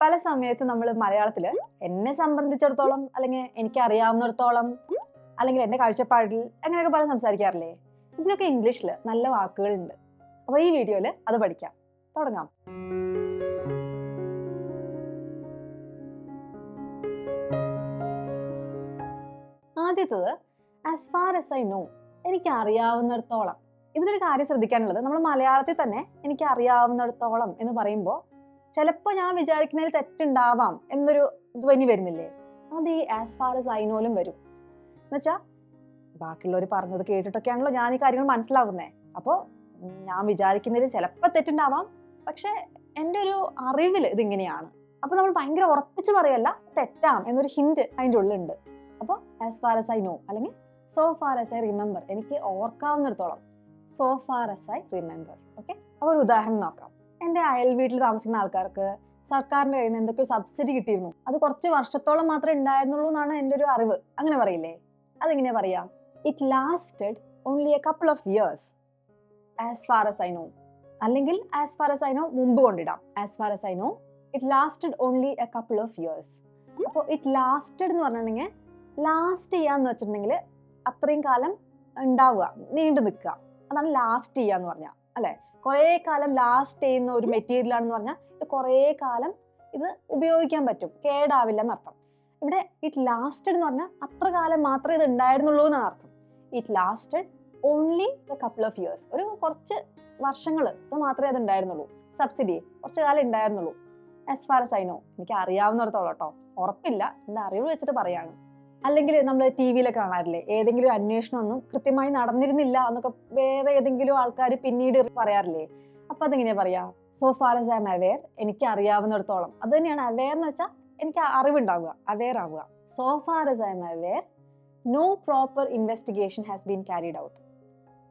പല സമയത്ത് നമ്മൾ മലയാളത്തിൽ എന്നെ സംബന്ധിച്ചിടത്തോളം അല്ലെങ്കിൽ എനിക്ക് അറിയാവുന്നിടത്തോളം അല്ലെങ്കിൽ എൻ്റെ കാഴ്ചപ്പാടിൽ അങ്ങനെയൊക്കെ പറഞ്ഞ് സംസാരിക്കാറില്ലേ? ഇതിനൊക്കെ ഇംഗ്ലീഷിൽ നല്ല വാക്കുകളുണ്ട്. അപ്പോൾ ഈ വീഡിയോയിൽ അത് പഠിക്കാം. തുടങ്ങാം. ആദ്യത്തത് as far as I know, എനിക്ക് അറിയാവുന്നിടത്തോളം. ഇതിനൊരു കാര്യം ശ്രദ്ധിക്കാനുള്ളത്, നമ്മൾ മലയാളത്തിൽ തന്നെ എനിക്ക് അറിയാവുന്നിടത്തോളം എന്ന് പറയുമ്പോൾ ചിലപ്പോൾ ഞാൻ വിചാരിക്കുന്നതിൽ തെറ്റുണ്ടാവാം എന്നൊരു ധ്വനി വരുന്നില്ലേ? അത് ഈ ആസ് ഫാർ എസ് ഐ നോയിലും വരും. എന്നുവെച്ചാൽ ബാക്കിയുള്ളവർ പറഞ്ഞത് കേട്ടിട്ടൊക്കെയാണല്ലോ ഞാൻ ഈ കാര്യങ്ങൾ മനസ്സിലാവുന്നത്. അപ്പോൾ ഞാൻ വിചാരിക്കുന്നതിൽ ചിലപ്പോൾ തെറ്റുണ്ടാവാം, പക്ഷെ എൻ്റെ ഒരു അറിവിൽ ഇതിങ്ങനെയാണ്. അപ്പോൾ നമ്മൾ ഭയങ്കര ഉറപ്പിച്ച് പറയല്ല, തെറ്റാം എന്നൊരു ഹിന്റ് അതിൻ്റെ ഉള്ളിലുണ്ട്. അപ്പോൾ as far as I know അല്ലെങ്കിൽ so far as I remember, എനിക്ക് ഓർക്കാവുന്നിടത്തോളം. So far as I remember. Okay, അപ്പോൾ ഒരു ഉദാഹരണം നോക്കാം. എൻ്റെ അയൽ വീട്ടിൽ താമസിക്കുന്ന ആൾക്കാർക്ക് സർക്കാരിൻ്റെ കയ്യിൽ നിന്ന് എന്തൊക്കെയോ സബ്സിഡി കിട്ടിയിരുന്നു. അത് കുറച്ച് വർഷത്തോളം മാത്രമേ ഉണ്ടായിരുന്നുള്ളൂ എന്നാണ് എൻ്റെ ഒരു അറിവ്. അങ്ങനെ പറയില്ലേ? അതെങ്ങനെയാ പറയാം? It lasted only a couple of years as far as I know. അല്ലെങ്കിൽ as far as I know മുമ്പ് കൊണ്ടിടാം. As far as I know it lasted only a couple of years. അപ്പോൾ ഇറ്റ് ലാസ്റ്റഡ് എന്ന് പറഞ്ഞിട്ടുണ്ടെങ്കിൽ last ചെയ്യാന്ന് വെച്ചിട്ടുണ്ടെങ്കിൽ അത്രയും കാലം ഉണ്ടാവുക, നീണ്ടു നിൽക്കുക, അതാണ് ലാസ്റ്റ് ചെയ്യാന്ന് പറഞ്ഞാൽ. അല്ലേ? കുറേ കാലം ലാസ്റ്റ് ചെയ്യുന്ന ഒരു മെറ്റീരിയൽ ആണെന്ന് പറഞ്ഞാൽ ഇത് കുറേ കാലം ഇത് ഉപയോഗിക്കാൻ പറ്റും, കേടാവില്ല എന്നർത്ഥം. ഇവിടെ ഇറ്റ് ലാസ്റ്റഡ് എന്ന് പറഞ്ഞാൽ അത്ര കാലം മാത്രമേ ഇത് ഉണ്ടായിരുന്നുള്ളൂ എന്നാണ് അർത്ഥം. It lasted only a couple of years, ഒരു കുറച്ച് വർഷങ്ങൾ ഇത് മാത്രമേ അത് ഉണ്ടായിരുന്നുള്ളൂ. സബ്സിഡി കുറച്ച് കാലം ഉണ്ടായിരുന്നുള്ളൂ. As far as I know, എനിക്ക് അറിയാവുന്നിടത്തോളം കേട്ടോ, ഉറപ്പില്ല, എൻ്റെ അറിവ് വെച്ചിട്ട് പറയാണ്. അല്ലെങ്കിൽ നമ്മൾ ടി വിയിലൊക്കെ കാണാറില്ലേ, ഏതെങ്കിലും അന്വേഷണം ഒന്നും കൃത്യമായി നടന്നിരുന്നില്ല എന്നൊക്കെ വേറെ ഏതെങ്കിലും ആൾക്കാർ പിന്നീട് പറയാറില്ലേ? അപ്പൊ അതെങ്ങനെയാ പറയാ? So far as I am aware, എനിക്ക് അറിയാവുന്നിടത്തോളം. അത് തന്നെയാണ് അവെയർ എന്ന് വെച്ചാൽ എനിക്ക് അറിവുണ്ടാവുക, അവെയർ ആവുക. So far as I am aware no proper investigation has been carried out.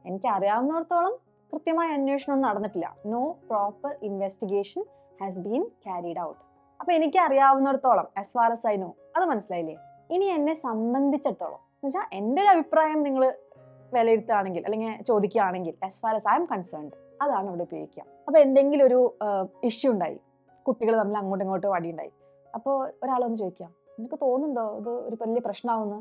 എനിക്ക് അറിയാവുന്നിടത്തോളം കൃത്യമായ അന്വേഷണം ഒന്നും നടന്നിട്ടില്ല. No proper investigation has been carried out. അപ്പൊ എനിക്ക് അറിയാവുന്നിടത്തോളം as far as I know, അത് മനസ്സിലായില്ലേ? ഇനി എന്നെ സംബന്ധിച്ചിടത്തോളം എന്ന് വെച്ചാൽ എൻ്റെ ഒരു അഭിപ്രായം നിങ്ങൾ വിലയിരുത്തുകയാണെങ്കിൽ അല്ലെങ്കിൽ ചോദിക്കുകയാണെങ്കിൽ as far as I am concerned, അതാണ് ഇവിടെ ഉപയോഗിക്കുക. അപ്പോൾ എന്തെങ്കിലും ഒരു ഇഷ്യൂ ഉണ്ടായി, കുട്ടികൾ തമ്മിൽ അങ്ങോട്ടും ഇങ്ങോട്ടും അടിയുണ്ടായി. അപ്പോൾ ഒരാളൊന്ന് ചോദിക്കാം, നിനക്ക് തോന്നുന്നുണ്ടോ ഇത് ഒരു വലിയ പ്രശ്നമാവുമെന്ന്?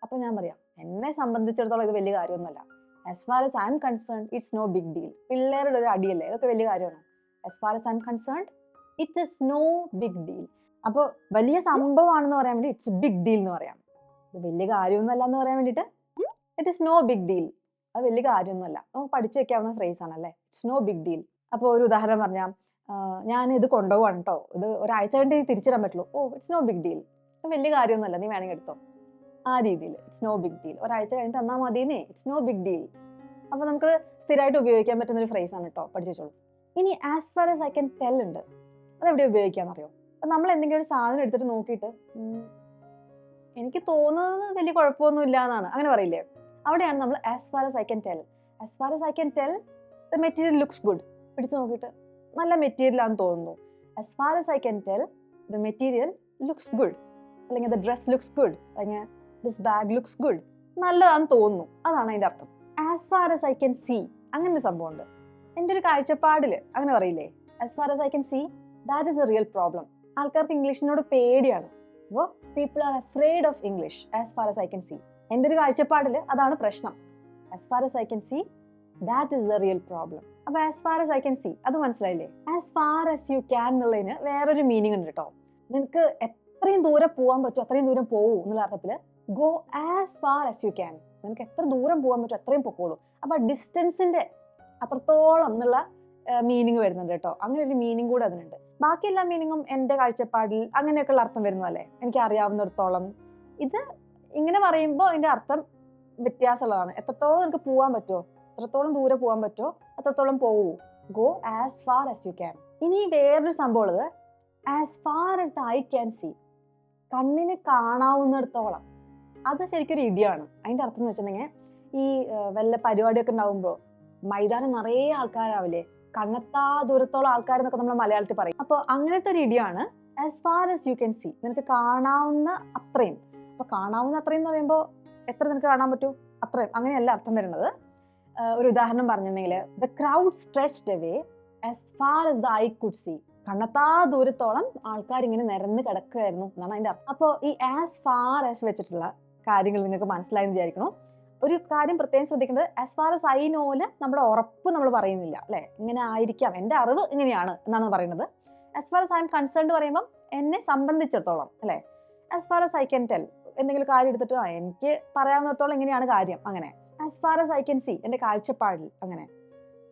അപ്പോൾ ഞാൻ പറയാം, എന്നെ സംബന്ധിച്ചിടത്തോളം ഇത് വലിയ കാര്യമൊന്നുമല്ല. As far as I am concerned it's no big deal. പിള്ളേരുടെ ഒരു അടിയല്ലേ, ഇതൊക്കെ വലിയ കാര്യമാണ്. As far as I am concerned it is no big deal. അപ്പോൾ വലിയ സംഭവമാണെന്ന് പറയാൻ വേണ്ടി ഇറ്റ്സ് ബിഗ് ഡീൽ എന്ന് പറയാം. ഇത് വലിയ കാര്യമൊന്നുമല്ല എന്ന് പറയാൻ വേണ്ടിയിട്ട് it is no big deal. അത് വലിയ കാര്യമൊന്നുമല്ല, നമുക്ക് പഠിച്ചു വെക്കാവുന്ന ഫ്രേസ് ആണല്ലേ, ഇറ്റ്സ് നോ ബിഗ് ഡീൽ. അപ്പോൾ ഒരു ഉദാഹരണം പറഞ്ഞാൽ, ഞാൻ ഇത് കൊണ്ടുപോകാണ് കേട്ടോ, ഇത് ഒരാഴ്ച കഴിഞ്ഞിട്ട് തിരിച്ചിടാൻ പറ്റുള്ളൂ. Oh it's no big deal, വലിയ കാര്യമൊന്നുമല്ല, നീ വേണമെങ്കിൽ എടുത്തോ. ആ രീതിയിൽ ഇറ്റ്സ് നോ ബിഗ് ഡീൽ. ഒരാഴ്ച കഴിഞ്ഞിട്ട് തന്നാൽ മതിയെന്നേ, ഇറ്റ്സ് നോ ബിഗ് ഡീൽ. അപ്പോൾ നമുക്ക് സ്ഥിരമായിട്ട് ഉപയോഗിക്കാൻ പറ്റുന്നൊരു ഫ്രേസ് ആണ് കേട്ടോ, പഠിച്ചു വെച്ചോളൂ. ഇനി as far as I can tell ഉണ്ട്, അതെവിടെ ഉപയോഗിക്കാമെന്നറിയോ? അപ്പം നമ്മൾ എന്തെങ്കിലും ഒരു സാധനം എടുത്തിട്ട് നോക്കിയിട്ട് എനിക്ക് തോന്നുന്നത് വലിയ കുഴപ്പമൊന്നുമില്ല എന്നാണ്, അങ്ങനെ പറയില്ലേ? അവിടെയാണ് നമ്മൾ as far as I can tell. As far as I can tell the material looks good. പിടിച്ചു നോക്കിയിട്ട് നല്ല മെറ്റീരിയലാണെന്ന് തോന്നുന്നു. As far as I can tell the material looks good, അല്ലെങ്കിൽ ദ ഡ്രസ് ലുക്സ് ഗുഡ്, അല്ലെങ്കിൽ ദിസ് ബാഗ് ലുക്സ് ഗുഡ്, നല്ലതാണെന്ന് തോന്നുന്നു, അതാണ് അതിൻ്റെ അർത്ഥം. As far as I can see, അങ്ങനെ ഒരു സംഭവമുണ്ട്. എൻ്റെ ഒരു കാഴ്ചപ്പാടിൽ അങ്ങനെ പറയില്ലേ? As far as I can see that is a real problem. ആൾക്കാർക്ക് ഇംഗ്ലീഷിനോട് പേടിയാണ്. അപ്പോൾ people are afraid of English as far as I can see. എൻ്റെ ഒരു കാഴ്ചപ്പാടിൽ അതാണ് പ്രശ്നം. As far as I can see that is the real problem. അപ്പോൾ as far as I can see അത് മനസ്സിലായില്ലേ? As far as you can എന്നുള്ളതിന് വേറൊരു മീനിങ് ഉണ്ട് കേട്ടോ. നിനക്ക് എത്രയും ദൂരം പോകാൻ പറ്റുമോ അത്രയും ദൂരം പോകൂ എന്നുള്ള അർത്ഥത്തിൽ go as far as you can. നിനക്ക് എത്ര ദൂരം പോകാൻ പറ്റുമോ അത്രയും പൊക്കോളൂ. അപ്പോൾ ഡിസ്റ്റൻസിൻ്റെ അത്രത്തോളം എന്നുള്ള മീനിങ് വരുന്നുണ്ട് കേട്ടോ. അങ്ങനെ ഒരു മീനിങ് കൂടെ അതിനുണ്ട്. ബാക്കി എല്ലാ മീനിങ്ങും എൻ്റെ കാഴ്ചപ്പാടിൽ അങ്ങനെയൊക്കെയുള്ള അർത്ഥം വരുന്നതല്ലേ, എനിക്ക് അറിയാവുന്നിടത്തോളം. ഇത് ഇങ്ങനെ പറയുമ്പോൾ അതിൻ്റെ അർത്ഥം വ്യത്യാസമുള്ളതാണ്. എത്രത്തോളം നിനക്ക് പോകാൻ പറ്റുമോ, എത്രത്തോളം ദൂരെ പോകാൻ പറ്റുമോ അത്രത്തോളം പോവൂ. Go as far as you can. ഇനി വേറൊരു സംഭവം ഉള്ളത് as far as the I can see, കണ്ണിന് കാണാവുന്നിടത്തോളം. അത് ശരിക്കും ഒരു ഇടിയാണ്. അതിൻ്റെ അർത്ഥം എന്ന് വെച്ചിട്ടുണ്ടെങ്കിൽ ഈ വല്ല പരിപാടിയൊക്കെ ഉണ്ടാകുമ്പോൾ മൈതാനം നിറയെ ആൾക്കാരാവില്ലേ, കണ്ണെത്താ ദൂരത്തോളം ആൾക്കാർ എന്നൊക്കെ നമ്മൾ മലയാളത്തിൽ പറയും. അപ്പോൾ അങ്ങനത്തെ ഒരു ഇടിയാണ് as far as you can see, നിനക്ക് കാണാവുന്ന അത്രയും. അപ്പോൾ കാണാവുന്ന അത്രയും എന്ന് പറയുമ്പോൾ എത്ര നിനക്ക് കാണാൻ പറ്റൂ അത്രയും, അങ്ങനെയല്ല അർത്ഥം വരുന്നത്. ഒരു ഉദാഹരണം പറഞ്ഞിട്ടുണ്ടെങ്കിൽ the crowd stretched away as far as the I could see. കണ്ണത്താ ദൂരത്തോളം ആൾക്കാരിങ്ങനെ നിരന്ന് കിടക്കുകയായിരുന്നു എന്നാണ് അതിൻ്റെ അർത്ഥം. അപ്പോൾ ഈ ആസ് ഫാർ ആസ് വെച്ചിട്ടുള്ള കാര്യങ്ങൾ നിങ്ങൾക്ക് മനസ്സിലായെന്ന് വിചാരിക്കണം. ഒരു കാര്യം പ്രത്യേകം ശ്രദ്ധിക്കേണ്ടത്, ആസ് ഫാർ ആസ് ഐ നോല് നമ്മുടെ ഉറപ്പ് നമ്മൾ പറയുന്നില്ല അല്ലേ. ഇങ്ങനെ ആയിരിക്കാം, എൻ്റെ അറിവ് ഇങ്ങനെയാണ് എന്നാണ് പറയുന്നത്. As far as I am concerned പറയുമ്പം എന്നെ സംബന്ധിച്ചിടത്തോളം അല്ലേ. As far as I can tell, എന്തെങ്കിലും കാര്യം എടുത്തിട്ട് എനിക്ക് പറയാവുന്നിടത്തോളം ഇങ്ങനെയാണ് കാര്യം, അങ്ങനെ. As far as I can see, എൻ്റെ കാഴ്ചപ്പാടിൽ, അങ്ങനെ.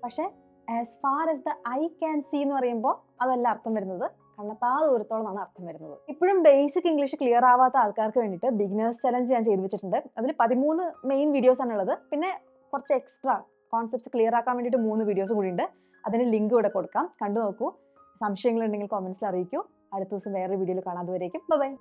പക്ഷേ as far as the I can see എന്ന് പറയുമ്പോൾ അതല്ല അർത്ഥം വരുന്നത്, കണ്ണത്താ ദൂരത്തോളം ആണ് അർത്ഥം വരുന്നത്. ഇപ്പോഴും ബേസിക് ഇംഗ്ലീഷ് ക്ലിയർ ആവാത്ത ആൾക്കാർക്ക് വേണ്ടിയിട്ട് ബിഗിനേഴ്സ് ചലഞ്ച് ഞാൻ ചെയ്തു വെച്ചിട്ടുണ്ട്. അതിൽ 13 മെയിൻ വീഡിയോസ് ആണുള്ളത്. പിന്നെ കുറച്ച് എക്സ്ട്രാ കോൺസെപ്റ്റ്സ് ക്ലിയർ ആക്കാൻ വേണ്ടിയിട്ട് 3 വീഡിയോസ് കൂടി ഉണ്ട്. അതിന് ലിങ്ക് ഇവിടെ കൊടുക്കാം, കണ്ടു നോക്കൂ. സംശയങ്ങളുണ്ടെങ്കിൽ കമൻസിൽ അറിയിക്കൂ. അടുത്ത ദിവസം വേറൊരു വീഡിയോയിൽ കാണാം. അതുവരേക്കും ബൈ.